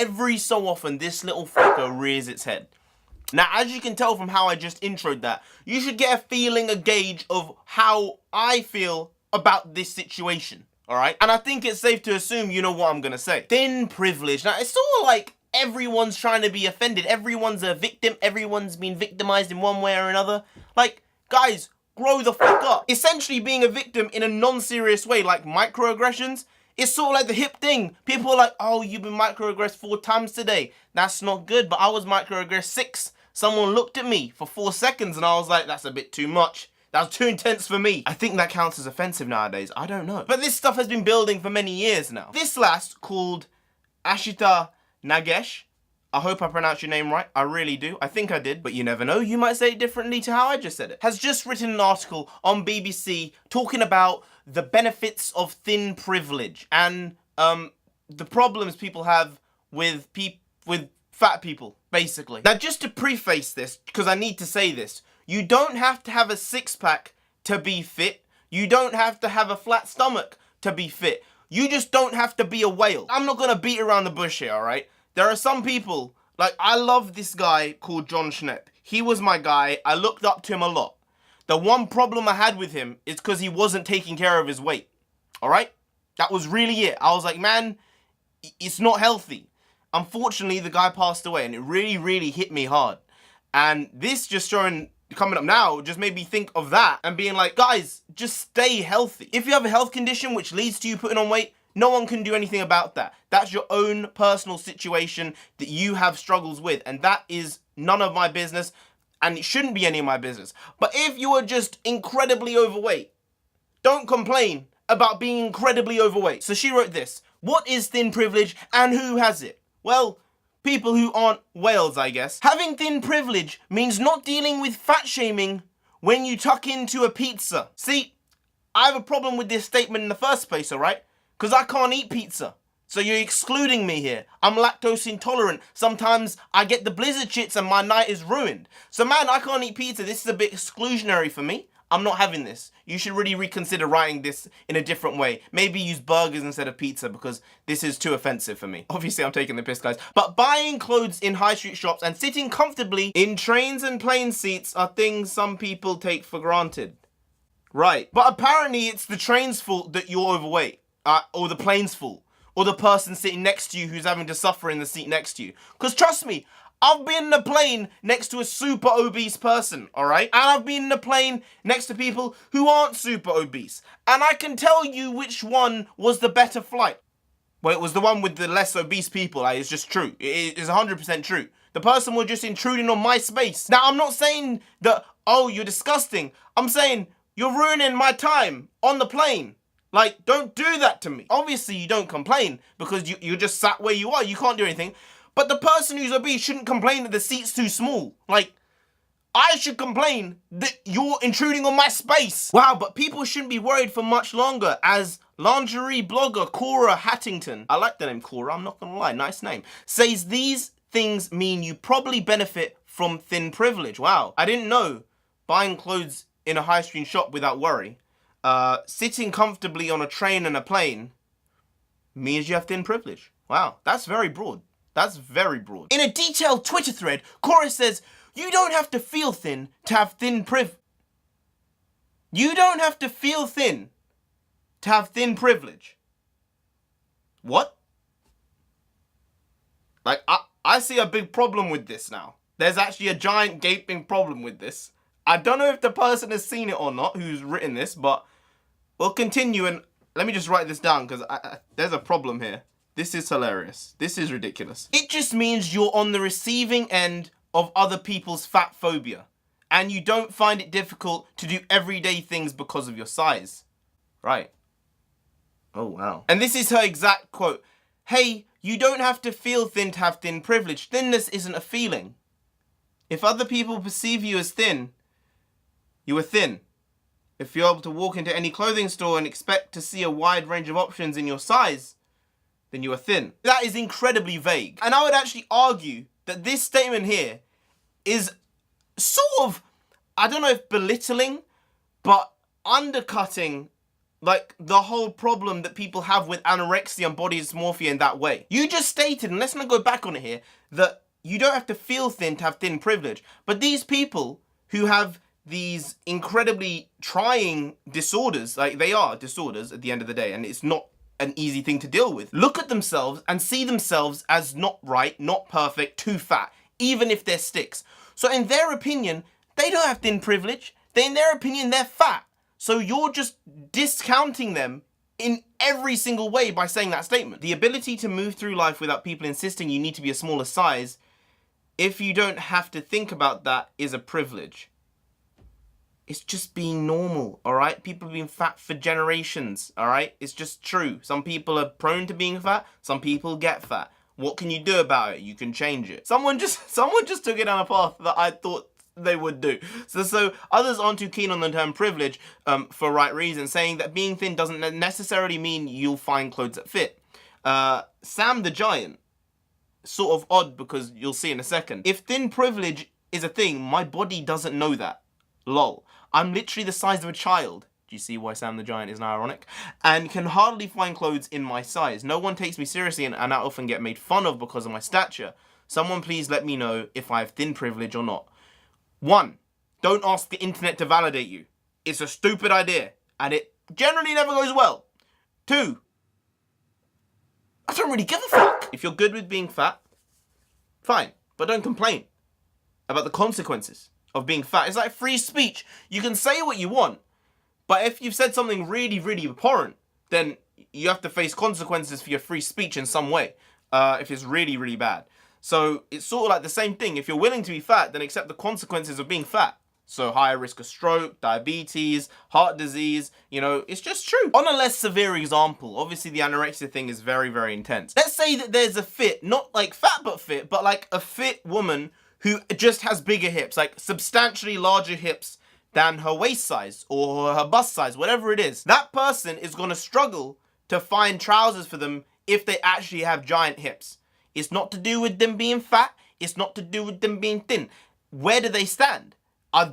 every so often this little fucker rears its head. Now, as you can tell from how I just introed that, you should get a feeling, a gauge of how I feel about this situation, alright? And I think it's safe to assume you know what I'm gonna say. Thin privilege. Now, it's sort of like everyone's trying to be offended. Everyone's a victim. Everyone's been victimized in one way or another. Like, guys, grow the fuck up. Essentially being a victim in a non-serious way, like microaggressions, it's sort of like the hip thing. People are like, oh, you've been microaggressed 4 times today. That's not good, but I was microaggressed 6. Someone looked at me for 4 seconds and I was like, that's a bit too much. That was too intense for me. I think that counts as offensive nowadays. I don't know. But this stuff has been building for many years now. This last, called Ashita Nagesh, I hope I pronounced your name right. I really do. I think I did, but you never know. You might say it differently to how I just said it. Has just written an article on BBC talking about the benefits of thin privilege and the problems people have with fat people, basically. Now, just to preface this, because I need to say this, you don't have to have a six-pack to be fit. You don't have to have a flat stomach to be fit. You just don't have to be a whale. I'm not gonna beat around the bush here, alright? There are some people, like, I love this guy called John Schnepp. He was my guy. I looked up to him a lot. The one problem I had with him is because he wasn't taking care of his weight, alright? That was really it. I was like, man, it's not healthy. Unfortunately, the guy passed away, and it really, really hit me hard. And this just coming up now, just made me think of that and being like, guys, just stay healthy. If you have a health condition which leads to you putting on weight, no one can do anything about that. That's your own personal situation that you have struggles with, and that is none of my business, and it shouldn't be any of my business. But if you are just incredibly overweight, don't complain about being incredibly overweight. So she wrote this: what is thin privilege and who has it? Well, people who aren't whales, I guess. Having thin privilege means not dealing with fat shaming when you tuck into a pizza. See, I have a problem with this statement in the first place, alright? Because I can't eat pizza. So you're excluding me here. I'm lactose intolerant. Sometimes I get the blizzard shits and my night is ruined. So man, I can't eat pizza. This is a bit exclusionary for me. I'm not having this. You should really reconsider writing this in a different way. Maybe use burgers instead of pizza, because this is too offensive for me. Obviously, I'm taking the piss, guys. But buying clothes in high street shops and sitting comfortably in trains and plane seats are things some people take for granted. Right. But apparently, it's the train's fault that you're overweight. Or the plane's fault. Or the person sitting next to you who's having to suffer in the seat next to you. Because trust me, I've been in a plane next to a super obese person, alright? And I've been in a plane next to people who aren't super obese. And I can tell you which one was the better flight. Well, it was the one with the less obese people. It's just true. It is 100% true. The person was just intruding on my space. Now, I'm not saying that, oh, you're disgusting. I'm saying you're ruining my time on the plane. Like, don't do that to me. Obviously, you don't complain because you're just sat where you are. You can't do anything. But the person who's obese shouldn't complain that the seat's too small. Like, I should complain that you're intruding on my space. Wow, but people shouldn't be worried for much longer, as lingerie blogger Cora Hattington, I like the name Cora, I'm not gonna lie, nice name, says these things mean you probably benefit from thin privilege. Wow, I didn't know buying clothes in a high street shop without worry, sitting comfortably on a train and a plane means you have thin privilege. Wow, that's very broad. That's very broad. In a detailed Twitter thread, Cora says, you don't have to feel thin to have thin You don't have to feel thin to have thin privilege. What? Like, I see a big problem with this now. There's actually a giant gaping problem with this. I don't know if the person has seen it or not who's written this, but we'll continue, and let me just write this down because there's a problem here. This is hilarious. This is ridiculous. It just means you're on the receiving end of other people's fat phobia, and you don't find it difficult to do everyday things because of your size. Right. Oh, wow. And this is her exact quote. Hey, you don't have to feel thin to have thin privilege. Thinness isn't a feeling. If other people perceive you as thin, you are thin. If you're able to walk into any clothing store and expect to see a wide range of options in your size, then you are thin. That is incredibly vague. And I would actually argue that this statement here is sort of, I don't know if belittling, but undercutting like the whole problem that people have with anorexia and body dysmorphia in that way. You just stated, and let's not go back on it here, that you don't have to feel thin to have thin privilege. But these people who have these incredibly trying disorders, like they are disorders at the end of the day, and it's not an easy thing to deal with, look at themselves and see themselves as not right, not perfect, too fat, even if they're sticks. So in their opinion, they don't have thin privilege. In their opinion, they're fat. So you're just discounting them in every single way by saying that statement. The ability to move through life without people insisting you need to be a smaller size, if you don't have to think about that, is a privilege. It's just being normal, all right? People have been fat for generations, all right? It's just true. Some people are prone to being fat. Some people get fat. What can you do about it? You can change it. Someone just took it down a path that I thought they would do. So others aren't too keen on the term privilege for right reasons, saying that being thin doesn't necessarily mean you'll find clothes that fit. Sam the Giant, sort of odd because you'll see in a second. If thin privilege is a thing, my body doesn't know that. Lol. I'm literally the size of a child. Do you see why Sam the Giant is now ironic? And can hardly find clothes in my size. No one takes me seriously and I often get made fun of because of my stature. Someone please let me know if I have thin privilege or not. 1, don't ask the internet to validate you. It's a stupid idea, and it generally never goes well. 2, I don't really give a fuck. If you're good with being fat, fine, but don't complain about the consequences of being fat. It's like free speech. You can say what you want, but if you've said something really, really abhorrent, then you have to face consequences for your free speech in some way, if it's really, really bad. So it's sort of like the same thing. If you're willing to be fat, then accept the consequences of being fat. So higher risk of stroke, diabetes, heart disease, you know, it's just true. On a less severe example, obviously the anorexia thing is very, very intense. Let's say that there's a fit, not like fat but fit, but like a fit woman who just has bigger hips, like substantially larger hips than her waist size or her bust size, whatever it is. That person is going to struggle to find trousers for them if they actually have giant hips. It's not to do with them being fat. It's not to do with them being thin. Where do they stand?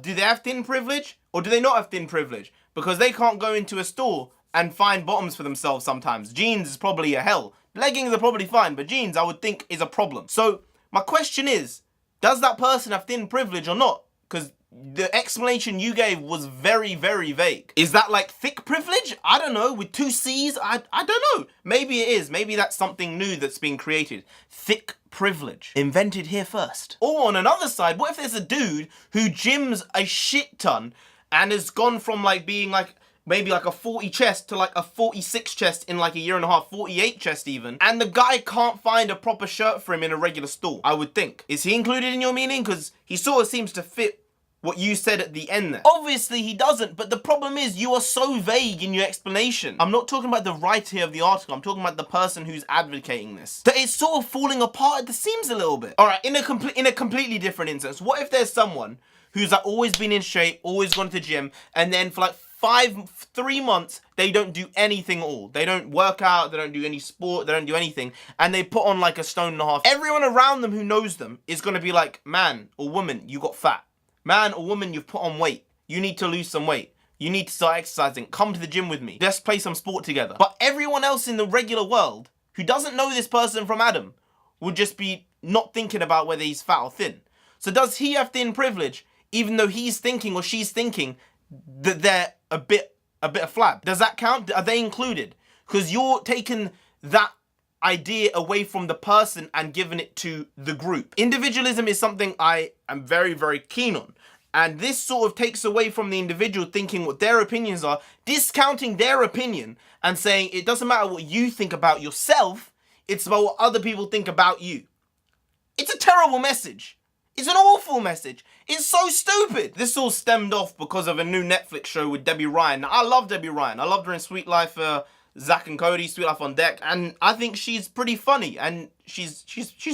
Do they have thin privilege or do they not have thin privilege? Because they can't go into a store and find bottoms for themselves sometimes. Jeans is probably a hell. Leggings are probably fine, but jeans I would think is a problem. So my question is, does that person have thin privilege or not? Because the explanation you gave was very, very vague. Is that like thick privilege? I don't know, with 2 C's? I don't know. Maybe it is. Maybe that's something new that's being created. Thick privilege. Invented here first. Or on another side, what if there's a dude who gyms a shit ton and has gone from like being like maybe like a 40 chest to like a 46 chest in like a year and a half, 48 chest even, and the guy can't find a proper shirt for him in a regular store, I would think. Is he included in your meaning? Because he sort of seems to fit what you said at the end there. Obviously he doesn't, but the problem is you are so vague in your explanation. I'm not talking about the writer of the article, I'm talking about the person who's advocating this. That it's sort of falling apart at the seams a little bit. Alright, in a completely different instance, what if there's someone who's like always been in shape, always gone to the gym, and then for like 3 months, they don't do anything at all. They don't work out, they don't do any sport, they don't do anything, and they put on like a 1.5 stone. Everyone around them who knows them is gonna be like, man or woman, you got fat. Man or woman, you've put on weight. You need to lose some weight. You need to start exercising. Come to the gym with me. Let's play some sport together. But everyone else in the regular world who doesn't know this person from Adam would just be not thinking about whether he's fat or thin. So does he have thin privilege even though he's thinking or she's thinking that they're a bit of flab? Does that count? Are they included? Because you're taking that idea away from the person and giving it to the group. Individualism is something I am very, very keen on. And this sort of takes away from the individual thinking what their opinions are, discounting their opinion and saying it doesn't matter what you think about yourself, it's about what other people think about you. It's a terrible message. It's an awful message. It's so stupid. This all stemmed off because of a new Netflix show with Debbie Ryan. Now, I love Debbie Ryan. I loved her in Sweet Life, Zack and Cody, Sweet Life on Deck, and I think she's pretty funny, and she's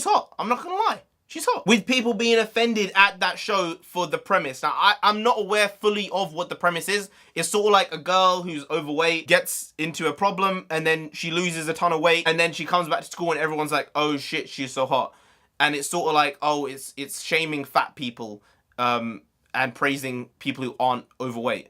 hot. I'm not gonna lie. She's hot. With people being offended at that show for the premise. Now, I'm not aware fully of what the premise is. It's sort of like a girl who's overweight gets into a problem and then she loses a ton of weight and then she comes back to school and everyone's like, oh shit, she's so hot. And it's sort of like, oh, it's shaming fat people and praising people who aren't overweight.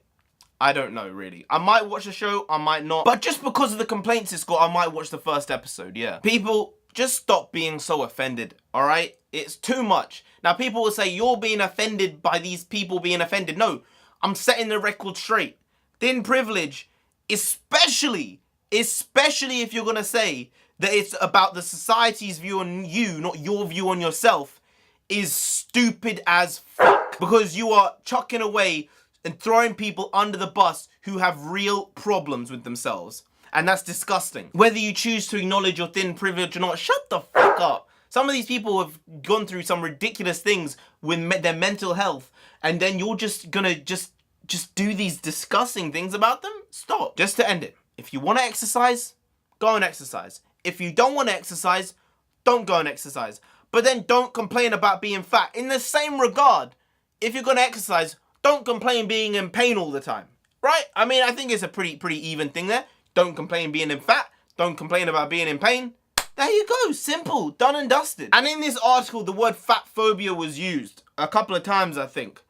I don't know, really. I might watch the show, I might not. But just because of the complaints it's got, I might watch the first episode, yeah. People, just stop being so offended, all right? It's too much. Now, people will say, you're being offended by these people being offended. No, I'm setting the record straight. Thin privilege, especially if you're going to say that it's about the society's view on you, not your view on yourself, is stupid as fuck. Because you are chucking away and throwing people under the bus who have real problems with themselves. And that's disgusting. Whether you choose to acknowledge your thin privilege or not, shut the fuck up. Some of these people have gone through some ridiculous things with their mental health, and then you're just gonna just do these disgusting things about them? Stop. Just to end it, if you want to exercise, go and exercise. If you don't want to exercise, don't go and exercise. But then don't complain about being fat. In the same regard, if you're gonna exercise, don't complain being in pain all the time, right? I mean, I think it's a pretty even thing there. Don't complain being in fat. Don't complain about being in pain. There you go, simple, done and dusted. And in this article, the word fat phobia was used a couple of times, I think.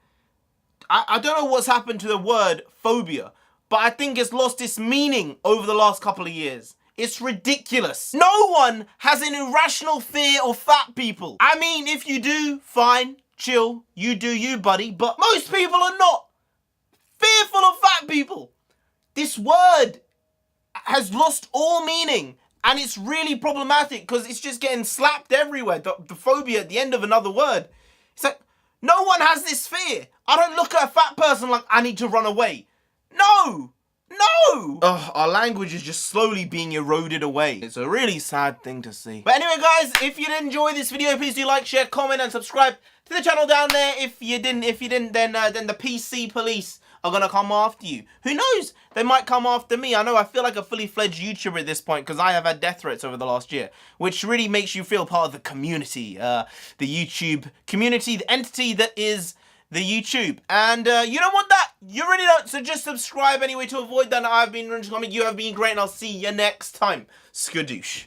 I don't know what's happened to the word phobia, but I think it's lost its meaning over the last couple of years. It's ridiculous. No one has an irrational fear of fat people. I mean, if you do, fine, chill, you do you, buddy, but most people are not fearful of fat people. This word has lost all meaning, and it's really problematic because it's just getting slapped everywhere. The phobia at the end of another word. It's like, no one has this fear. I don't look at a fat person like I need to run away. No! No! Ugh, our language is just slowly being eroded away. It's a really sad thing to see. But anyway, guys, if you did enjoy this video, please do like, share, comment, and subscribe to the channel down there. If you didn't, then the PC police are gonna come after you. Who knows? They might come after me. I know, I feel like a fully fledged YouTuber at this point because I have had death threats over the last year, which really makes you feel part of the community, the YouTube community, the entity that is the YouTube. And you don't want that. You really don't. So just subscribe anyway to avoid that. I've been Rich Comic. You have been great, and I'll see you next time. Skadoosh.